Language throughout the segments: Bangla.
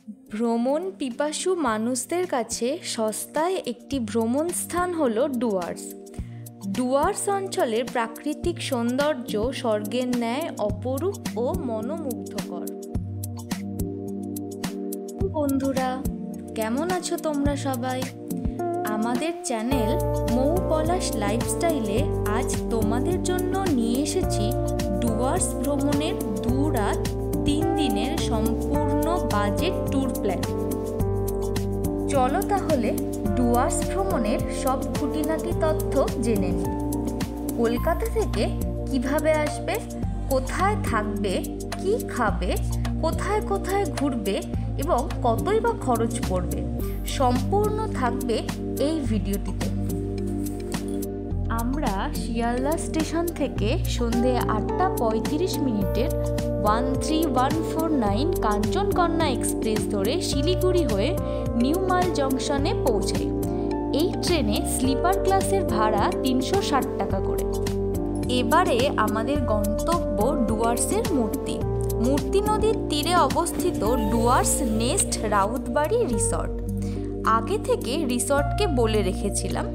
ভ্রমণ পিপাসু মানুষদের কাছে সস্তায় একটি ভ্রমণ স্থান হলো ডুয়ার্স। ডুয়ার্স অঞ্চলের প্রাকৃতিক সৌন্দর্য স্বর্গের ন্যায় অপরূপ ও মনোমুগ্ধকর। বন্ধুরা, কেমন আছো তোমরা সবাই? আমাদের চ্যানেল মৌ পলাশ লাইফস্টাইলে আজ তোমাদের জন্য নিয়ে এসেছি ডুয়ার্স ভ্রমণের 2 রাত 3 দিনের সম্পূর্ণ বাজেট ট্যুর প্ল্যান। চলো তাহলে ডুয়ার্স ভ্রমণের সব খুঁটিনাটি তথ্য জেনে নিই। কলকাতা থেকে কিভাবে আসবে, কোথায় থাকবে, কি খাবে, কোথায় কোথায় ঘুরবে এবং কতই বা খরচ পড়বে, সম্পূর্ণ থাকবে এই ভিডিওটিতে। আমরা শিয়ালদা স্টেশন থেকে সন্ধে 8:35 1314 কাঞ্চনকন্যা এক্সপ্রেস ধরে শিলিগুড়ি হয়ে নিউ মাল জংশনে পৌঁছাই। এই ট্রেনে স্লিপার ক্লাসের ভাড়া 360 টাকা করে। এবারে আমাদের গন্তব্য ডুয়ার্সের মূর্তি নদীর তীরে অবস্থিত ডুয়ার্স নেস্ট রাউতবাড়ি রিসর্ট। আগে থেকে রিসর্টকে বলে রেখেছিলাম,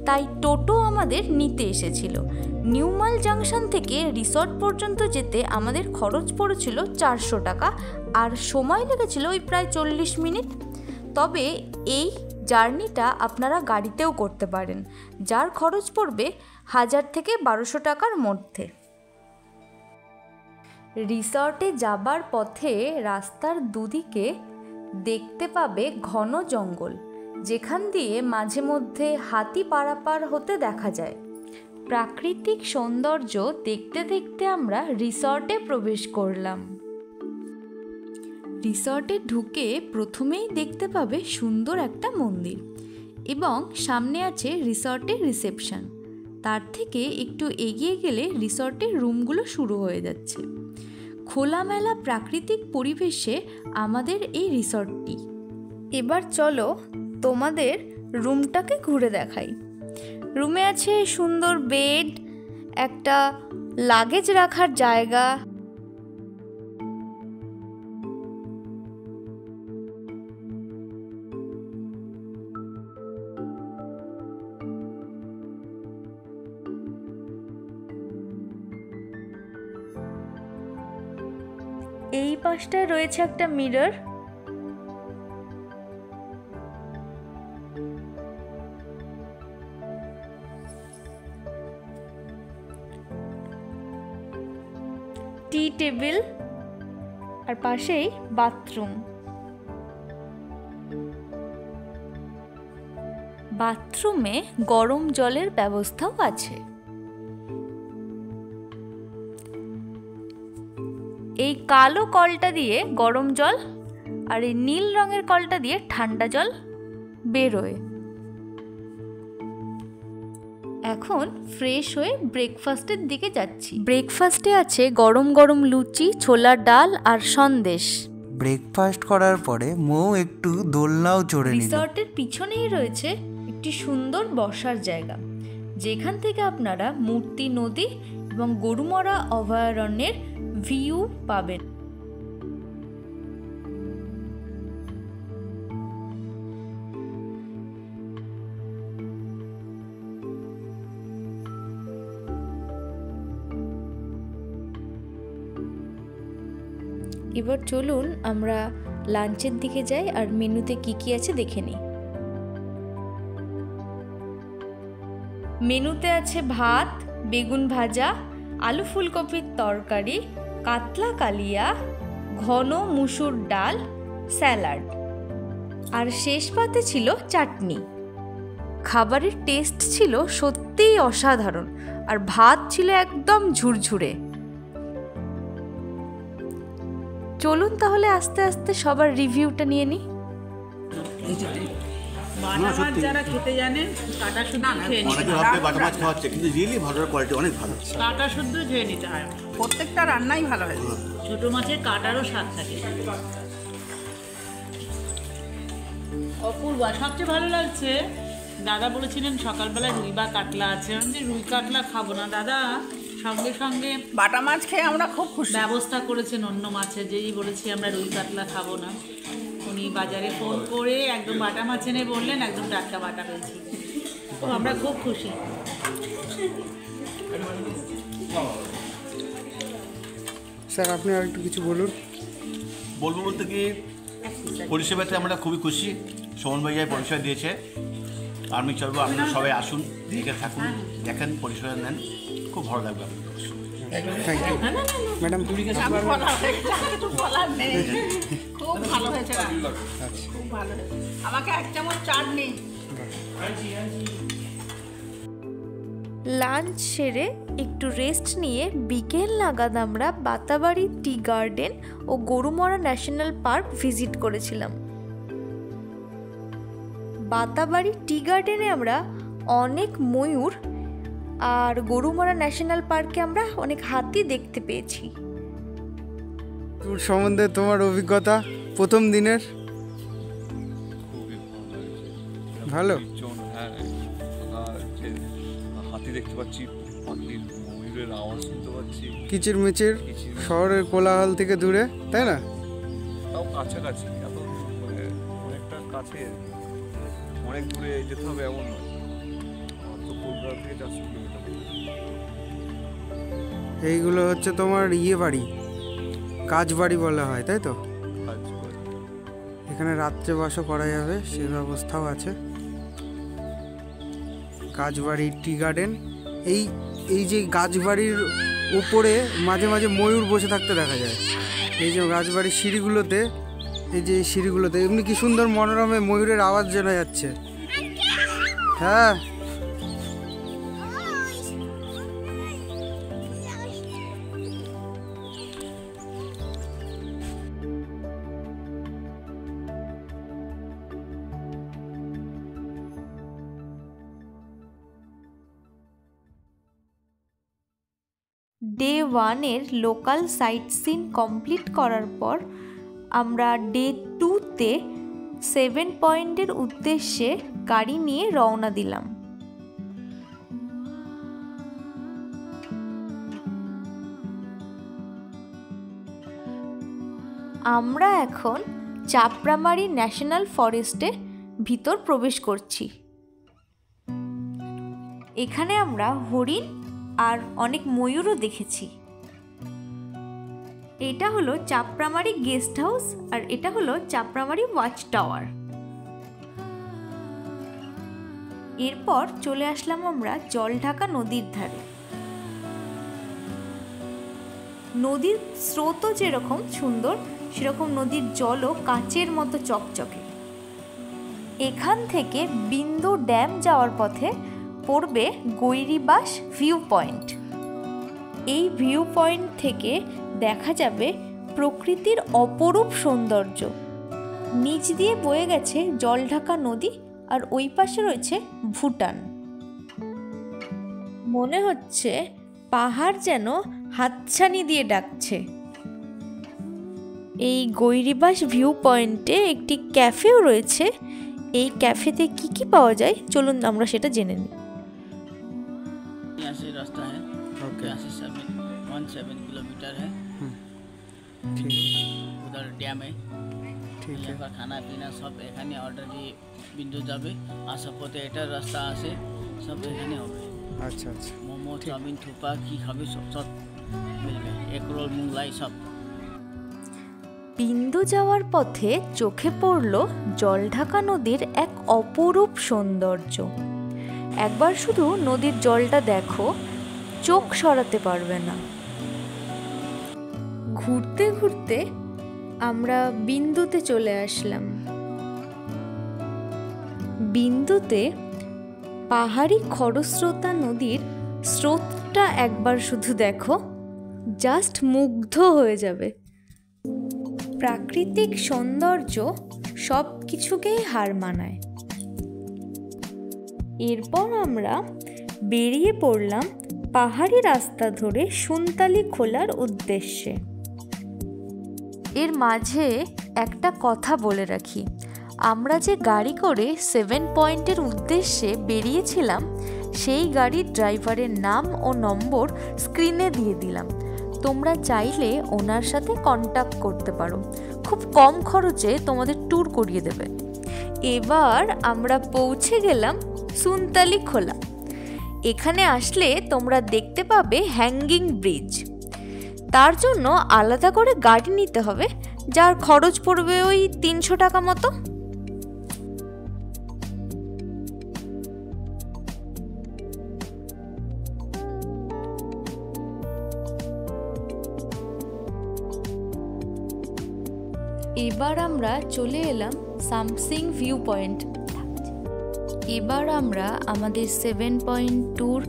তাই টোটো আমাদের নিতে এসেছিল। নিউ মাল জাংশন থেকে রিসর্ট পর্যন্ত যেতে আমাদের খরচ পড়েছিল 400 টাকা, আর সময় লেগেছিল ওই প্রায় 40 মিনিট। তবে এই জার্নিটা আপনারা গাড়িতেও করতে পারেন, যার খরচ পড়বে 1000 থেকে 1200 টাকার মধ্যে। রিসর্টে যাবার পথে রাস্তার দুদিকে দেখতে পাবে ঘন জঙ্গল, যেখান দিয়ে মাঝে মধ্যে হাতি পারাপার হতে দেখা যায়। প্রাকৃতিক সৌন্দর্য দেখতে দেখতে আমরা রিসর্টে প্রবেশ করলাম। রিসর্টে ঢুকে প্রথমেই দেখতে পাবে সুন্দর একটা মন্দির এবং সামনে আছে রিসর্টের রিসেপশন। তার থেকে একটু এগিয়ে গেলে রিসর্টের রুমগুলো শুরু হয়ে যাচ্ছে। খোলামেলা প্রাকৃতিক পরিবেশে আমাদের এই রিসর্টটি। এবার চলো তোমাদের রুমটাকে ঘুরে দেখাই। রুমে আছে সুন্দর বেড, একটা লাগেজ রাখার জায়গা, এই পাশটায় রয়েছে একটা মিরর। টি টেবিল আর পাশেই বাথরুম। বাথরুমে গরম জলের ব্যবস্থাও আছে। এই কালো কলটা দিয়ে গরম জল আর এই নীল রঙের কলটা দিয়ে ঠান্ডা জল বেরোয়। এখন ফ্রেশ হয়ে ব্রেকফাস্টের দিকে যাচ্ছি। ব্রেকফাস্টে আছে গরম গরম লুচি, ছোলার ডাল আর সন্দেশ। ব্রেকফাস্ট করার পরে মৌ একটু দোলনাও চড়ে নিল। রিসর্টের পিছনেই রয়েছে একটি সুন্দর বসার জায়গা, যেখান থেকে আপনারা মূর্তি নদী এবং গরুমরা অভয়ারণ্যের ভিউ পাবেন। এবার চলুন আমরা লাঞ্চের দিকে যাই আর মেনুতে কি কি আছে দেখে নিই। মেনুতে আছে ভাত, বেগুন ভাজা, আলু ফুলকপির তরকারি, কাতলা কালিয়া, ঘন মুসুর ডাল, স্যালাড আর শেষ পাতে ছিল চাটনি। খাবারের টেস্ট ছিল সত্যিই অসাধারণ, আর ভাত ছিল একদম ঝুরঝুরে। চলুন তাহলে আস্তে আস্তে সবার রিভিউটা নিয়ে নিই। বাটা মাছ যারা খেতে জানে কাটা শুদ্ধ খেয়ে নিতে অনেকে ভাববে বাটা মাছ খাওয়াচ্ছে, কিন্তু রিয়েলি ভালোর কোয়ালিটি অনেক ভালো। কাটা শুদ্ধ খেয়ে নিতে হয়। প্রত্যেকটা রান্নাই ভালো হয়। ছোট মাছের কাটারও স্বাদ থাকে। অপূর্ব। সবচেয়ে ভালো লাগছে, দাদা বলেছিলেন সকালবেলা রুই বা কাতলা আছে। আমি যে রুই কাতলা খাবো না দাদা, সঙ্গে সঙ্গে বাটা মাছ খেয়ে আমরা খুব খুশি। ব্যবস্থা করেছেন অন্য মাছের, যেই বলেছি আমরা রুই কাতলা খাবো না, উনি বাজারে ফোন করে একদম বাটা মাছ এনে বললেন, একদম টাটকা বাটা পেয়েছি। তো আমরা খুব খুশি। স্যার আপনি আর একটু কিছু বলুন। বলবো বলতে কি, পরিষেবাতে আমরা খুবই খুশি। সুমন ভাইয়া পরিষেবা দিয়েছে। আমি চাইবো আপনারা সবাই আসুন, দেখে থাকুন, দেখেন, পরিষেবা নেন, খুব ভালো লাগবে আপনাদের। Thank you madam. আমি কিছু বলার নেই, খুব ভালো হয়েছে রান্না। খুব ভালো হয়েছে। আমাকে এক চামচ চাটনি। লাঞ্চ সেরে একটু রেস্ট নিয়ে বিকেল নাগাদ আমরা বাতাবাড়ি টি গার্ডেন ও গরুমরা ন্যাশনাল পার্ক ভিজিট করেছিলাম। বাতাবাড়ি টি গার্ডেনে আমরা অনেক ময়ূর আর গরুমরা ন্যাশনাল পার্কে আমরা অনেক হাতি দেখতে পেয়েছি। ট্যুর সম্বন্ধে তোমার অভিজ্ঞতা প্রথম দিনের? খুবই ভালো। হ্যাঁ, হাতি দেখতে পাচ্ছি, পাখির ময়ূরের আওয়াজ শুনতে পাচ্ছি, কিচির মিচির শহরের কোলাহল থেকে দূরে, তাই না? তাও কাছাকাছি, এত মানে অনেকটা কাছে, অনেক দূরে যেতে হবে এমন নয়, তো কলকাতা থেকে 400 কিলোমিটার। এইগুলো হচ্ছে তোমার বাড়ি, কাজবাড়ি বলা হয়, তাই তো? এখানে রাত্রে বাসও করা যাবে, সে ব্যবস্থাও আছে। কাজবাড়ি টি গার্ডেন, এই যে গাছবাড়ির উপরে মাঝে মাঝে ময়ূর বসে থাকতে দেখা যায়। এই যে গাছবাড়ির সিঁড়িগুলোতে, এই যে সিঁড়িগুলোতে এমনি কি সুন্দর মনোরমে ময়ূরের আওয়াজ শোনা যাচ্ছে। হ্যাঁ, ডে 1-এর লোকাল সাইট সিন কমপ্লিট করার পর আমরা ডে 2-তে 7 পয়েন্টের উদ্দেশ্যে গাড়ি নিয়ে রওনা দিলাম। আমরা এখন চাপড়ামারি ন্যাশনাল ফরেস্টে ভিতর প্রবেশ করছি। এখানে আমরা হরিণ আর অনেক ময়ূরও দেখেছি। এটা হলো চাপড়ামারি গেস্ট হাউস আর এটা হলো চাপড়ামারি ওয়াচ টাওয়ার। এরপর চলে আসলাম আমরা জলঢাকা নদীর ধারে। নদীর স্রোতও যেরকম সুন্দর, সেরকম নদীর জলও কাচের মতো চকচকে। এখান থেকে বিন্দু ড্যাম যাওয়ার পথে পড়বে গৈরিবাস ভিউ পয়েন্ট। এই ভিউ পয়েন্ট থেকে দেখা যাবে প্রকৃতির অপরূপ সৌন্দর্য। নিচ দিয়ে বয়ে গেছে জলঢাকা নদী আর ওই পাশে রয়েছে ভুটান। মনে হচ্ছে পাহাড় যেন হাতছানি দিয়ে ডাকছে। এই গৈরিবাস ভিউ পয়েন্টে একটি ক্যাফেও রয়েছে। এই ক্যাফেতে কি কি পাওয়া যায় চলুন আমরা সেটা জেনে নিই। यहाँ से रास्ता है, यहाँ से 17 किलोमीटर है। उधर डैम है। यहाँ पर खाना पीना सब एखाने अलरेडी बिंदु जाबे आसापते एटार रास्ता आसे सब एखाने होबे। আচ্ছা আচ্ছা, मोमो चाउमिन थुपा की खाबे सब सब मिलबे, एग रोल मुंगलाई सब। বিন্দু যাওয়ার পথে চোখে পড়ল জলঢাকা নদীর এক অপরূপ সৌন্দর্য। একবার শুধু নদীর জলটা দেখো, চোখ সরাতে পারবে না। ঘুরতে ঘুরতে আমরা বিন্দুতে চলে আসলাম। বিন্দুতে পাহাড়ি খরস্রোতা নদীর স্রোতটা একবার শুধু দেখো, জাস্ট মুগ্ধ হয়ে যাবে। প্রাকৃতিক সৌন্দর্য সব কিছুকেই হার মানায়। এরপর আমরা বেরিয়ে পড়লাম পাহাড়ি রাস্তা ধরে সুনতালি খোলার উদ্দেশ্যে। এর মাঝে একটা কথা বলে রাখি, আমরা যে গাড়ি করে 7 পয়েন্টের উদ্দেশ্যে বেরিয়েছিলাম সেই গাড়ির ড্রাইভারের নাম ও নম্বর স্ক্রিনে দিয়ে দিলাম। তোমরা চাইলে ওনার সাথে কন্ট্যাক্ট করতে পারো, খুব কম খরচে তোমাদের ট্যুর করিয়ে দেবে। এবার আমরা পৌঁছে গেলাম সুনতালি খোলা। এখানে আসলে তোমরা দেখতে পাবে হ্যাঙ্গিং ব্রিজ। তার জন্য আলাদা করে গাড়ি নিতে হবে, যার খরচ পড়বে ওই 300 টাকা মতো। এবার আমরা চলে এলাম সামসিং ভিউ পয়েন্ট। এবার আমরা আমাদের 7 পয়েন্ট ট্যুর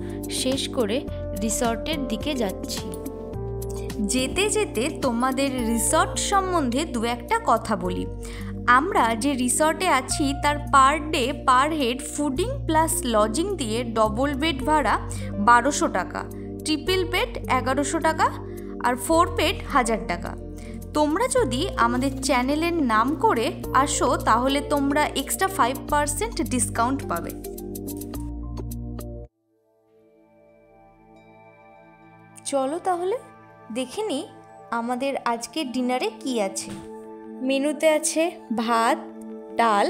শেষ করে রিসর্টের দিকে যাচ্ছি। যেতে যেতে তোমাদের রিসর্ট সম্বন্ধে দু একটা কথা বলি। আমরা যে রিসর্টে আছি তার per day per head fooding plus lodging দিয়ে ডবল বেড ভাড়া 1200 টাকা, ট্রিপল বেড 1100 টাকা আর 4 বেড 1000 টাকা। তোমরা যদি আমাদের চ্যানেলের নাম করে আসো তাহলে তোমরা এক্সট্রা 5% ডিসকাউন্ট পাবে। চলো তাহলে দেখে নিই আমাদের আজকের ডিনারে কি আছে। মেনুতে আছে ভাত, ডাল,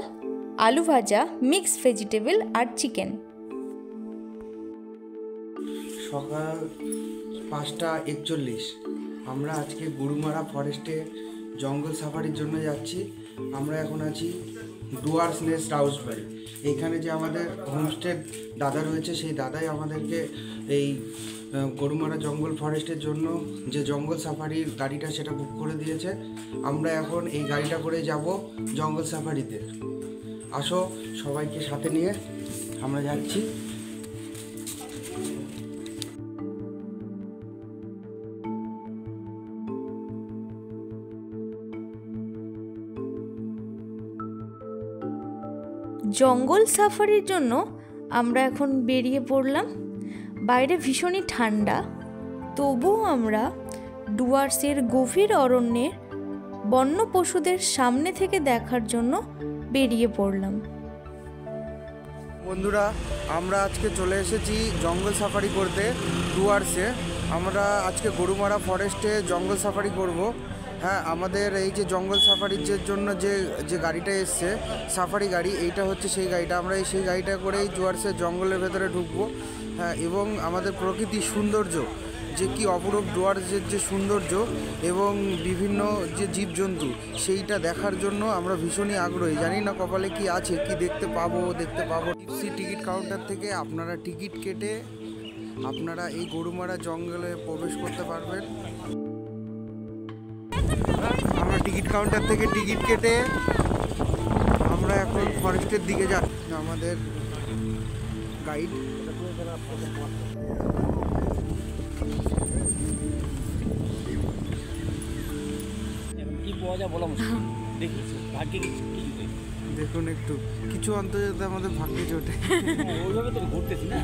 আলু ভাজা, মিক্সড ভেজিটেবল আর চিকেন। সকাল 5:41। আমরা আজকে গরুমারা ফরেস্টে জঙ্গল সাফারির জন্য যাচ্ছি। আমরা এখন আছি ডুয়ার্স নেস্ট রাউসবাড়ি। এইখানে যে আমাদের হোমস্টে দাদা রয়েছে, সেই দাদাই আমাদেরকে এই গরুমারা জঙ্গল ফরেস্টের জন্য যে জঙ্গল সাফারির গাড়িটা সেটা বুক করে দিয়েছে। আমরা এখন এই গাড়িটা করে যাব জঙ্গল সাফারিতে। আসো সবাইকে সাথে নিয়ে আমরা যাচ্ছি। জঙ্গল সাফারির জন্য আমরা এখন বেরিয়ে পড়লাম। বাইরে ভীষণই ঠান্ডা, তবুও আমরা ডুয়ার্সের গভীর অরণ্যের বন্য পশুদের সামনে থেকে দেখার জন্য বেরিয়ে পড়লাম। বন্ধুরা, আমরা আজকে চলে এসেছি জঙ্গল সাফারি করতে ডুয়ার্সে। আমরা আজকে গরুমারা ফরেস্টে জঙ্গল সাফারি করব। হ্যাঁ, আমাদের এই যে জঙ্গল সাফারির জন্য যে গাড়িটা এসছে সাফারি গাড়ি, এইটা হচ্ছে সেই গাড়িটা। আমরা সেই গাড়িটা করেই ডুয়ার্সের জঙ্গলের ভেতরে ঢুকবো। হ্যাঁ, এবং আমাদের প্রকৃতির সৌন্দর্য, যে কি অপরূপ ডুয়ার্সের যে সৌন্দর্য এবং বিভিন্ন যে জীবজন্তু, সেইটা দেখার জন্য আমরা ভীষণই আগ্রহী। জানি না কপালে কি আছে, কি দেখতে পাবো। টিপসি টিকিট কাউন্টার থেকে আপনারা টিকিট কেটে আপনারা এই গরুমারা জঙ্গলে প্রবেশ করতে পারবেন। আমরা টিকিট কাউন্টার থেকে টিকিট কেটে আমরা এখন ফরেস্টের দিকে যাচ্ছি। আমাদের গাইড দেখুন, একটু কিছু অন্তত আমাদের ভাগ্যে জোটে। ওইভাবে তো ঘুরতেছি না।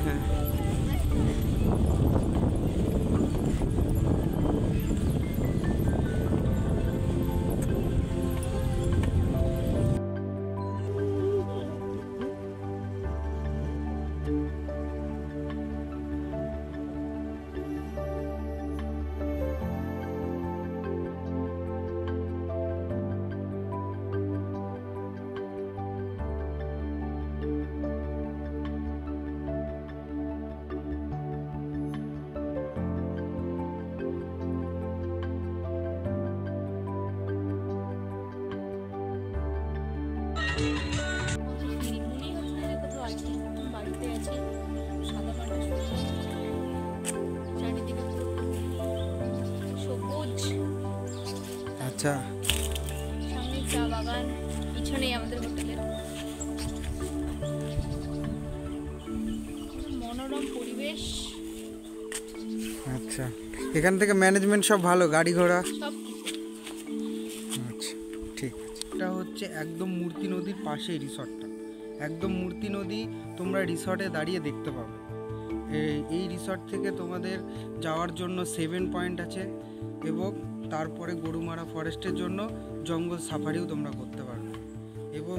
আচ্ছা, সামনে চা বাগান, পিছনেই আমাদের হোটেলের মনোরম পরিবেশ। আচ্ছা, এখান থেকে ম্যানেজমেন্ট সব ভালো, গাড়ি ঘোড়া সব আচ্ছা, ঠিক আছে। এটা হচ্ছে একদম মূর্তি নদীর পাশেই রিসর্টটা। একদম মূর্তি নদী তোমরা রিসর্টে দাঁড়িয়ে দেখতে পাবে। এই রিসর্ট থেকে তোমাদের যাওয়ার জন্য 7 পয়েন্ট আছে এবং তারপরে গরুমারা ফরেস্টের জন্য জঙ্গল সাফারিও তোমরা করতে পারবে। এবং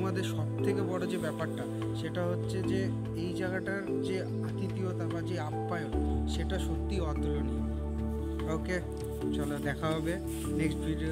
আমাদের সব থেকে বড় যে ব্যাপারটা সেটা হচ্ছে যে এই জায়গাটার যে আতিথেয়তা বা যে আপ্যায়ন সেটা সত্যি অতুলনীয়। ওকে, চলো দেখা হবে নেক্সট ভিডিও।